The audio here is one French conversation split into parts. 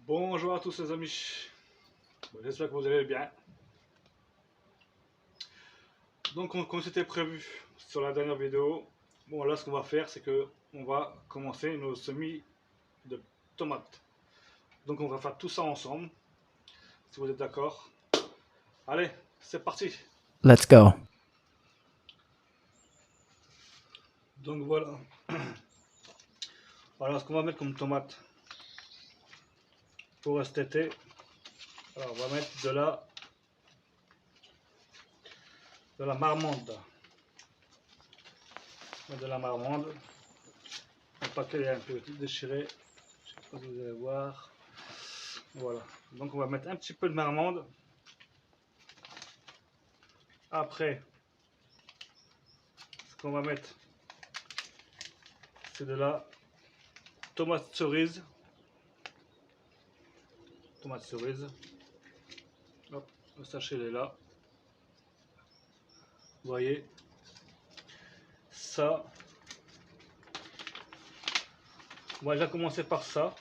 Bonjour à tous les amis, j'espère que vous allez bien. Donc comme c'était prévu sur la dernière vidéo, bon là ce qu'on va faire c'est que on va commencer nos semis de tomates. Donc on va faire tout ça ensemble, si vous êtes d'accord. Allez, c'est parti. Let's go. Donc voilà, voilà ce qu'on va mettre comme tomate pour cet été. Alors on va mettre de la marmande. De la marmande. Le paquet est un peu déchiré, je sais pas si vous allez voir. Voilà, donc on va mettre un petit peu de marmande. Après, ce qu'on va mettre, c'est de la tomate cerise. Tomate cerise. Hop, le sachet il est là. Vous voyez, ça. On va déjà commencer par ça.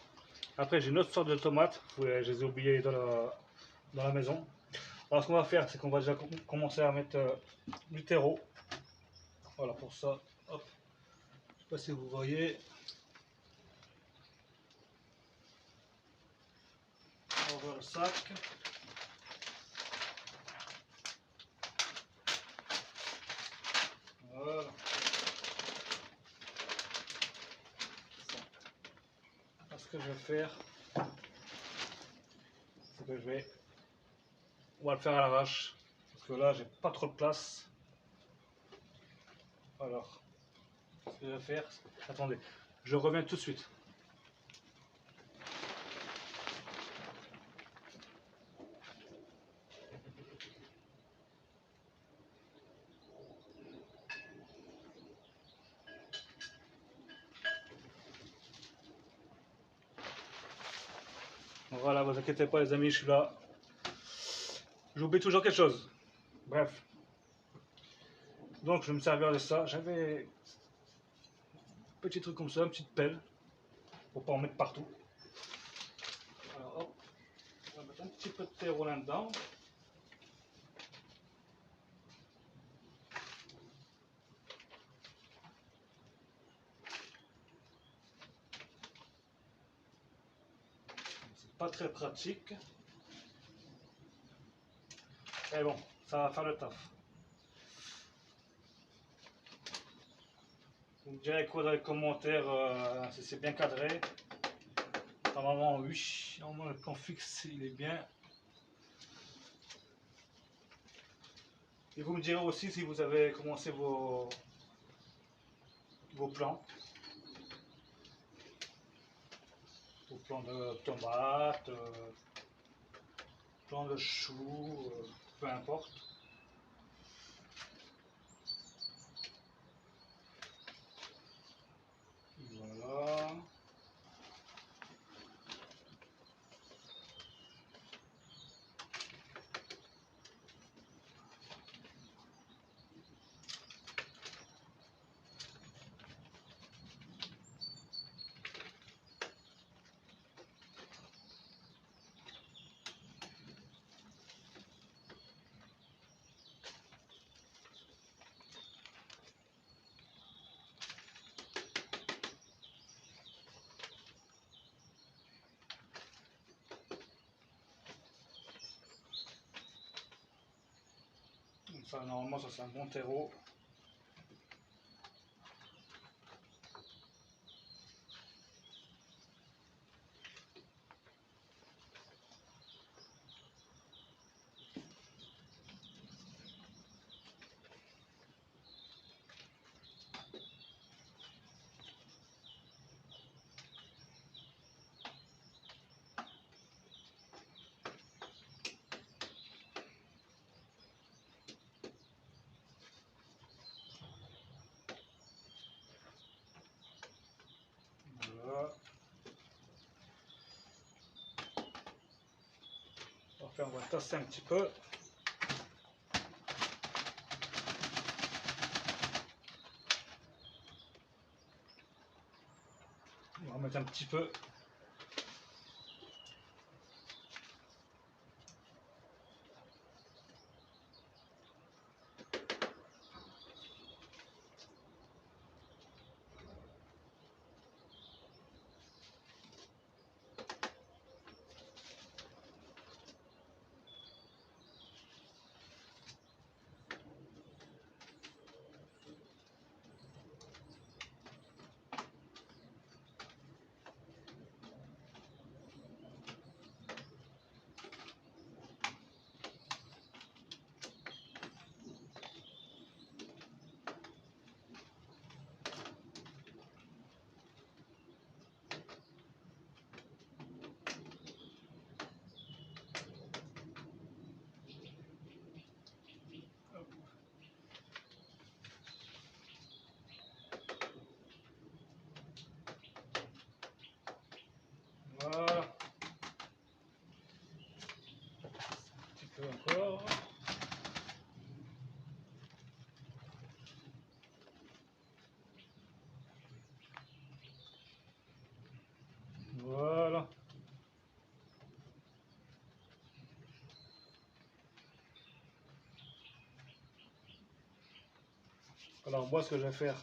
Après, j'ai une autre sorte de tomate. Je les ai oubliées dans la maison. Alors, ce qu'on va faire, c'est qu'on va déjà commencer à mettre du terreau. Voilà, pour ça. Hop. Je sais pas si vous voyez. On va ouvrir le sac. Voilà. Alors, ce que je vais faire, c'est que on va le faire à l'arrache. Parce que là, j'ai pas trop de place. Alors, ce que je vais faire, attendez, je reviens tout de suite. Voilà, vous inquiétez pas les amis, je suis là. J'oublie toujours quelque chose. Bref. Donc je vais me servir de ça. J'avais un petit truc comme ça, une petite pelle, pour pas en mettre partout. Alors hop, on va mettre un petit peu de terreau là-dedans. C'est pas très pratique. Mais bon, ça va faire le taf. Vous me direz quoi dans les commentaires si c'est bien cadré. Normalement oui, normalement le plan fixe il est bien. Et vous me direz aussi si vous avez commencé vos plans. Vos plans de tomates, plans de choux, peu importe. Voilà. Donc ça, normalement, ça c'est un bon terreau. Voilà. Enfin, on va tasser un petit peu. On va remettre un petit peu Voilà. Un petit peu encore. Voilà. Alors moi ce que je vais faire,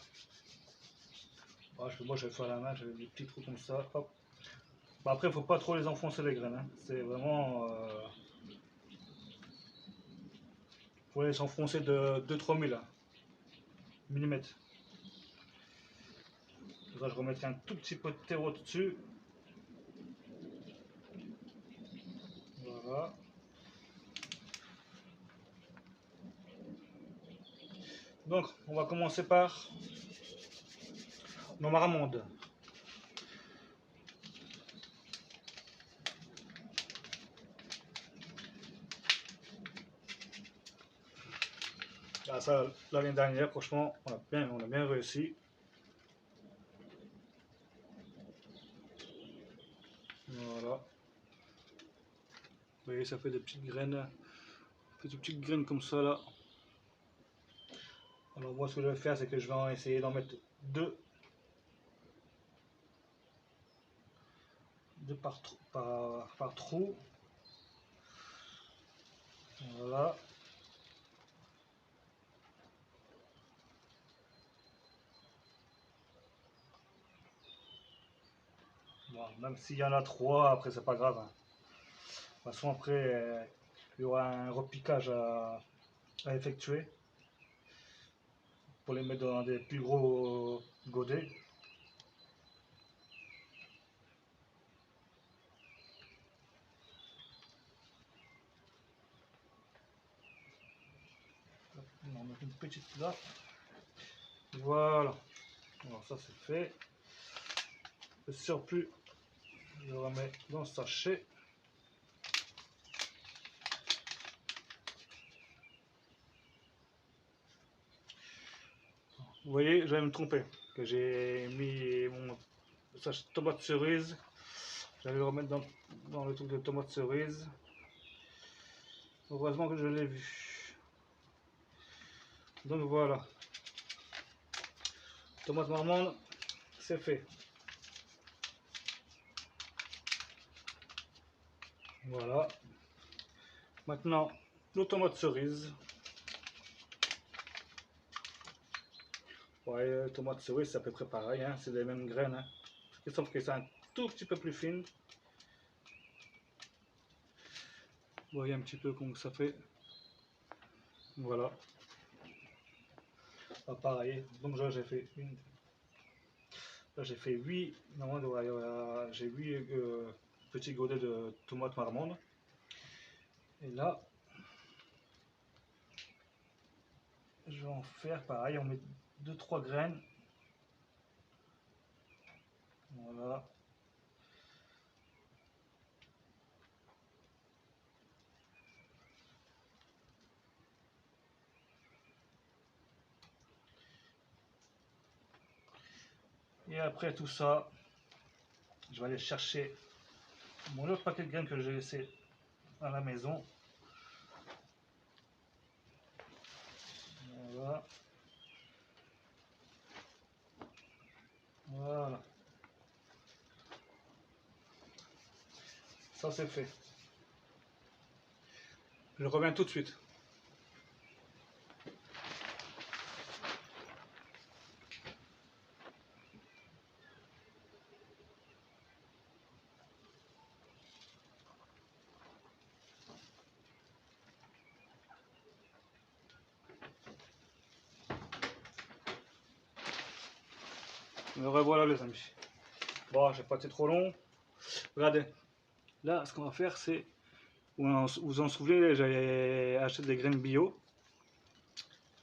moi je vais faire à la main, j'ai des petits trous comme ça. Hop. Bah, après il faut pas trop les enfoncer les graines, hein. C'est vraiment... faut les enfoncer de 2-3 mm. Là je remettrai un tout petit peu de terreau dessus. Voilà. Donc on va commencer par nos marmondes. Ah, ça, l'année dernière, franchement, on a bien réussi. Voilà. Vous voyez, ça fait des petites graines comme ça là. Alors moi, ce que je vais faire, c'est que je vais essayer d'en mettre deux par trou. Voilà. Bon, même s'il y en a 3, après c'est pas grave, hein. De toute façon, après, il y aura un repiquage à effectuer pour les mettre dans des plus gros godets. On va en mettre une petite là. Voilà. Alors ça c'est fait. Le surplus, je le remets dans le sachet. Vous voyez, j'allais me tromper. Que j'ai mis mon sachet de tomates cerises. J'allais le remettre dans le truc de tomates cerises. Heureusement que je l'ai vu. Donc voilà. Tomate marmande, c'est fait. Voilà. Maintenant, nos tomates cerises. Ouais, tomates cerises, c'est à peu près pareil, hein, c'est les mêmes graines, hein. Sauf que c'est un tout petit peu plus fine. Vous voyez un petit peu comment ça fait. Voilà. Ah, pareil, donc là j'ai fait une. Là j'ai fait 8. Normalement, j'ai 8 petits godets de tomates marmondes. Et là, je vais en faire pareil, on met 2-3 graines. Voilà. Et après tout ça, je vais aller chercher mon autre paquet de graines que j'ai laissé à la maison. Voilà. Voilà. Ça c'est fait. Je reviens tout de suite. Me revoilà les amis. Bon, j'ai pas été trop long. Regardez. Là, ce qu'on va faire, c'est... Vous en souvenez, j'ai acheté des graines bio.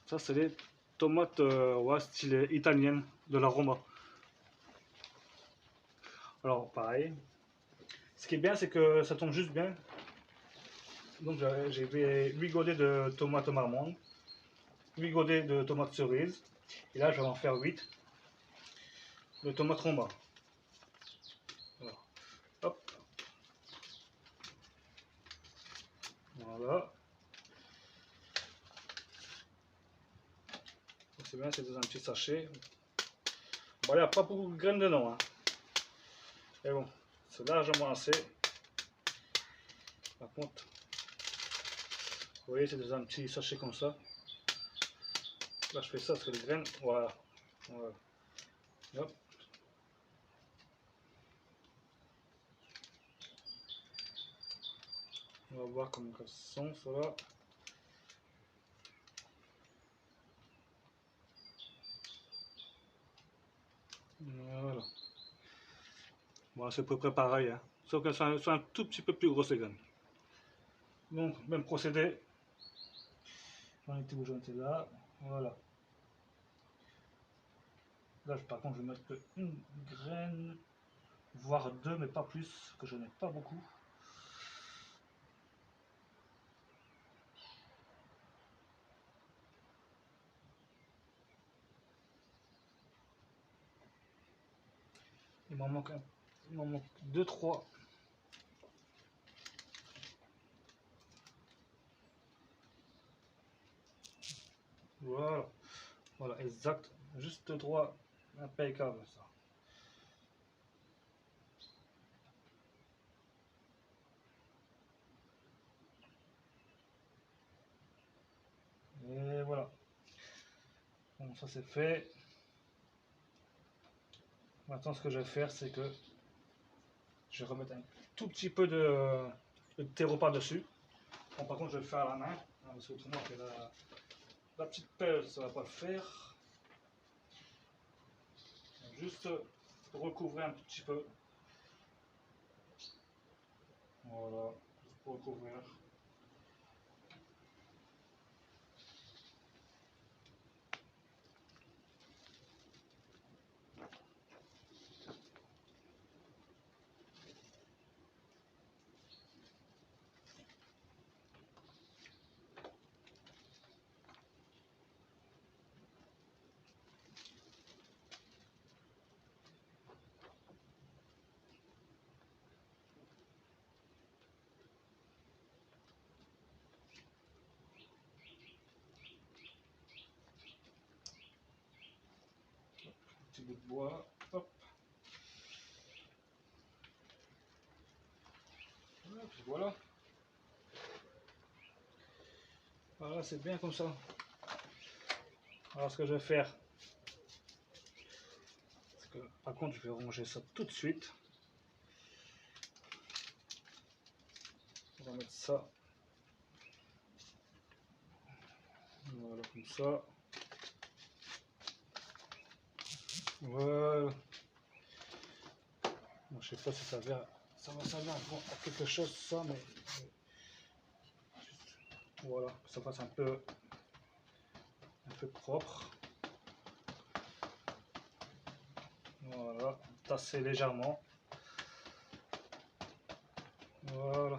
Ça, c'est des tomates ouais, style italienne de la Roma. Alors, pareil. Ce qui est bien, c'est que ça tombe juste bien. Donc, j'ai fait 8 godets de tomates marmondes, 8 godets de tomates cerises. Et là, je vais en faire 8 de tomates Roma. Alors, hop. c'est bien, c'est dans un petit sachet. Bon, il n'y a pas beaucoup de graines dedans, hein. Mais bon, c'est largement assez. Par contre, vous voyez, c'est dans un petit sachet comme ça. Là, je fais ça parce que les graines, voilà. Voilà. Hop. On va voir comment elles sont, ça va. Voilà. Bon, c'est à peu près pareil, hein. Sauf qu'elles sont un tout petit peu plus grosses les graines. Donc, même procédé. J'en étais où j'en étais là. Voilà. Là, par contre, je vais mettre une graine, voire deux, mais pas plus, que je n'ai pas beaucoup. Il m'en manque 2-3. Voilà. Voilà, exact. Juste 3. Impeccable, ça. Et voilà. Bon, ça c'est fait. Maintenant, ce que je vais faire, c'est que je vais remettre un tout petit peu de terreau par-dessus. Bon, par contre, je vais le faire à la main, hein, parce qu'autrement, avec la petite pelle, ça va pas le faire. Juste recouvrir un petit peu. Voilà, juste pour recouvrir. Petit bout de bois, hop. Et puis voilà. Voilà, c'est bien comme ça. Alors ce que je vais faire, c'est que par contre je vais ranger ça tout de suite. On va mettre ça. Voilà, comme ça. Voilà. Bon, je sais pas si ça va servir à quelque chose ça, mais voilà, que ça fasse un peu propre. Voilà, tasser légèrement. Voilà.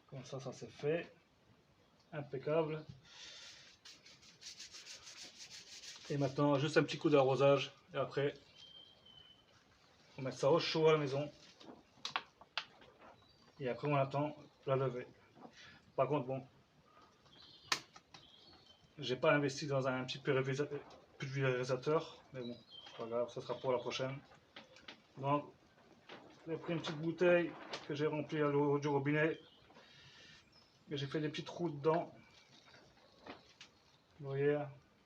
Comme ça c'est fait. Impeccable. Et maintenant, juste un petit coup d'arrosage. Et après, on met ça au chaud à la maison. Et après, on attend la levée. Par contre, bon, j'ai pas investi dans un petit pulvérisateur. Mais bon, c'est pas grave, ça sera pour la prochaine. Donc, j'ai pris une petite bouteille que j'ai remplie à l'eau du robinet. Et j'ai fait des petits trous dedans. Vous voyez,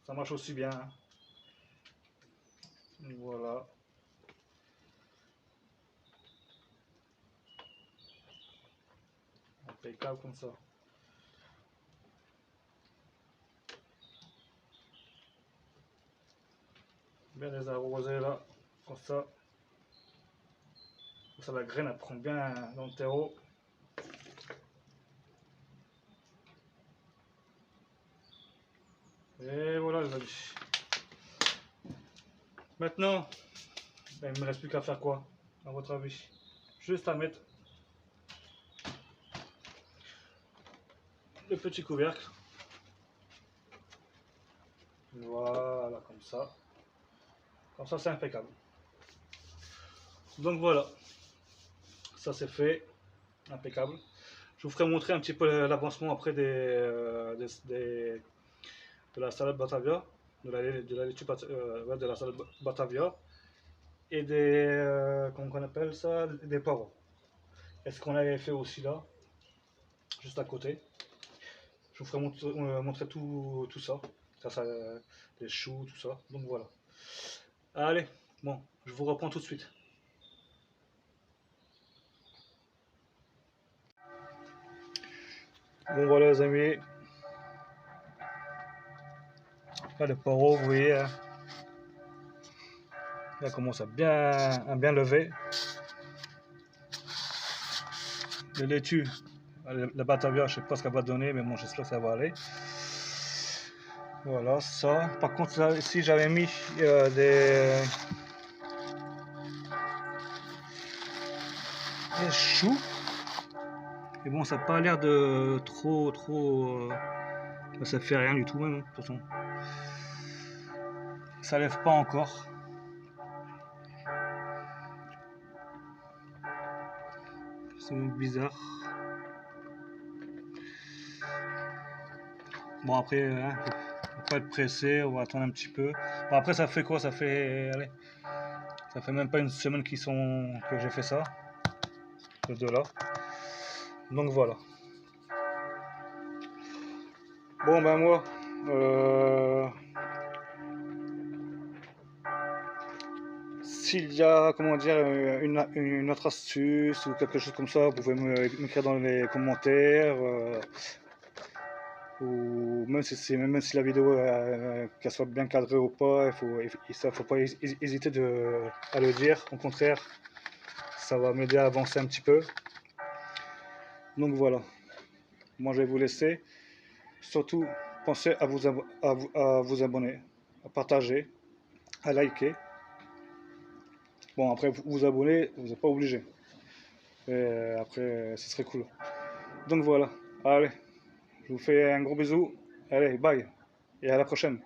ça marche aussi bien. Voilà. Impeccable comme ça. Bien les arroser là, comme ça. Comme ça la graine elle prend bien dans le terreau. Et voilà les amis. Maintenant, ben, il ne me reste plus qu'à faire quoi, à votre avis? Juste à mettre le petit couvercle. Voilà, comme ça. Comme ça, c'est impeccable. Donc voilà, ça c'est fait, impeccable. Je vous ferai montrer un petit peu l'avancement après des de la salade Batavia, de la laitue ouais, de la salade Batavia et des, comment on appelle ça, des poivrons. Et ce qu'on avait fait aussi là, juste à côté, je vous ferai montrer tout ça, les choux, tout ça, donc voilà. Allez, bon, je vous reprends tout de suite. Bon voilà les amis, là le poireau, vous voyez, hein, là commence à bien lever. Le laitue, la Batavia, je sais pas ce qu'elle va donner, mais bon, j'espère que ça va aller. Voilà, ça. Par contre, là, ici, j'avais mis des choux. Et bon, ça n'a pas l'air de trop... ça fait rien du tout, même, de toute façon. Ça lève pas encore. C'est bizarre. Bon, après, hein, faut pas être pressé, on va attendre un petit peu. Bon, après, ça fait quoi? Ça fait... Allez, ça fait même pas une semaine que j'ai fait ça. Les deux là. Donc voilà. Bon ben moi, s'il y a, comment dire, une autre astuce ou quelque chose comme ça, vous pouvez m'écrire dans les commentaires, ou même si la vidéo qu'elle soit bien cadrée ou pas, faut pas hésiter à le dire. Au contraire, ça va m'aider à avancer un petit peu. Donc voilà, moi je vais vous laisser. Surtout, pensez à vous abonner, à partager, à liker. Bon, après, vous abonner, vous n'êtes pas obligé. Et après, ce serait cool. Donc voilà. Allez, je vous fais un gros bisou. Allez, bye. Et à la prochaine.